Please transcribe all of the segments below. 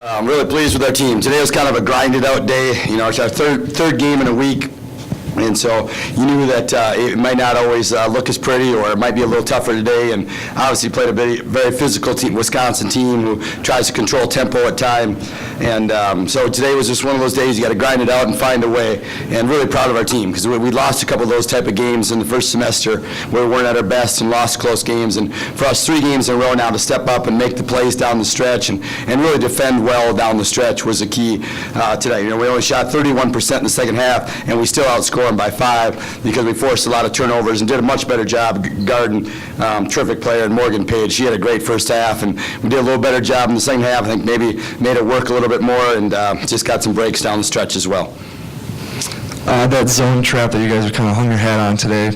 I'm really pleased with our team. Today was kind of a grinded out day. You know, it's our third game in a week. And so you knew that it might not always look as pretty, or it might be a little tougher today. And obviously played a very physical team, Wisconsin team who tries to control tempo at time. And so today was just one of those days you got to grind it out and find a way. And really proud of our team because we lost a couple of those type of games in the first semester where we weren't at our best and lost close games. And for us, 3 games in a row now to step up and make the plays down the stretch and really defend well down the stretch was a key today. You know, we only shot 31% in the second half, and we still outscored them by 5 because we forced a lot of turnovers and did a much better job guarding terrific player and Morgan Page. She had a great first half, and we did a little better job in the second half. I think maybe made it work a little bit more and just got some breaks down the stretch as well. That zone trap that you guys kind of hung your hat on today,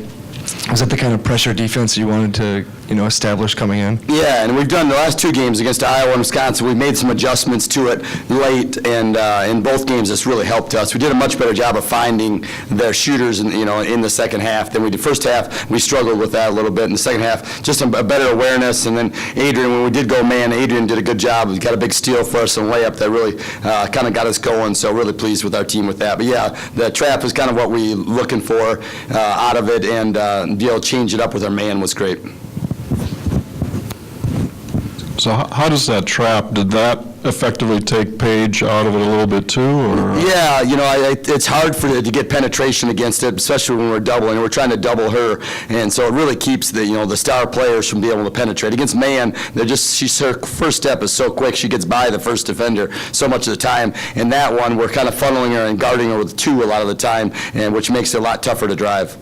was that the kind of pressure defense you wanted to, establish coming in? Yeah, and we've done the last 2 games against Iowa and Wisconsin. We've made some adjustments to it late, and in both games, it's really helped us. We did a much better job of finding their shooters, in the second half than we did first half. We struggled with that a little bit. In the second half, just a better awareness. And then Adrian, when we did go man, Adrian did a good job. He got a big steal for us and layup that really kind of got us going. So really pleased with our team with that. But yeah, the trap is kind of what we looking for out of it, and be able to change it up with our man was great. So how does that trap, did that effectively take Paige out of it a little bit too? Or? Yeah, it's hard to get penetration against it, especially when we're doubling. We're trying to double her, and so it really keeps the star players from being able to penetrate. Against man, her first step is so quick, she gets by the first defender so much of the time. And that one, we're kind of funneling her and guarding her with 2 a lot of the time, and which makes it a lot tougher to drive.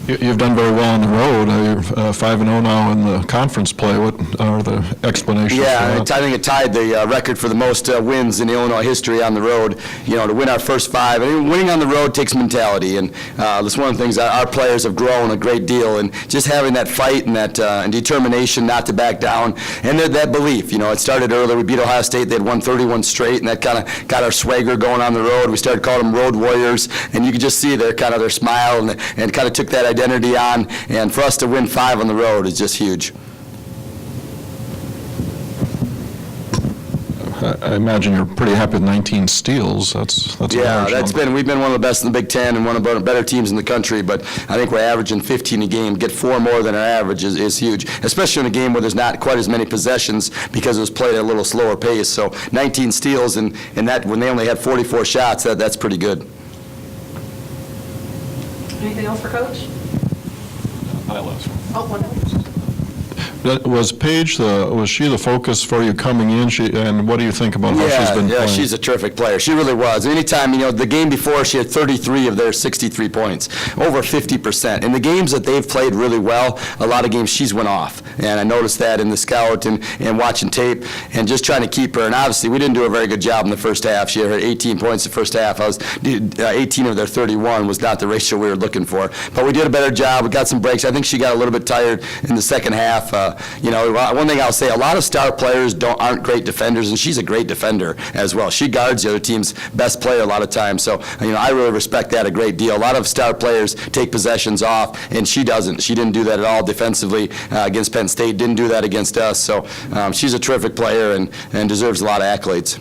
You've done very well on the road. You're 5-0 now in the conference play. What are the explanations for that? I think it tied the record for the most wins in Illinois history on the road. To win our first 5. I mean, winning on the road takes mentality, and that's one of the things that our players have grown a great deal. And just having that fight and that and determination not to back down, and that belief. It started early. We beat Ohio State. They had won 31 straight, and that kind of got our swagger going on the road. We started calling them road warriors, and you could just see their smile and kind of took that identity on, and for us to win 5 on the road is just huge. I imagine you're pretty happy with 19 steals. That's yeah, we've been one of the best in the Big Ten and one of the better teams in the country, but I think we're averaging 15 a game. Get 4 more than our average is huge, especially in a game where there's not quite as many possessions because it was played at a little slower pace. So 19 steals and that when they only had 44 shots, that's pretty good. Anything else for Coach? I lost. Oh, one Was Paige was she the focus for you coming in? And what do you think about how she's been playing? Yeah, she's a terrific player. She really was. Anytime, the game before, she had 33 of their 63 points, over 50%. In the games that they've played really well, a lot of games she's went off. And I noticed that in the scout and watching tape and just trying to keep her. And obviously, we didn't do a very good job in the first half. She had 18 points the first half. 18 of their 31 was not the ratio we were looking for. But we did a better job. We got some breaks. I think she got a little bit tired in the second half. One thing I'll say, a lot of star players aren't great defenders, and she's a great defender as well. She guards the other team's best player a lot of times, so I really respect that a great deal. A lot of star players take possessions off, and she doesn't. She didn't do that at all defensively against Penn State, didn't do that against us, so she's a terrific player and deserves a lot of accolades.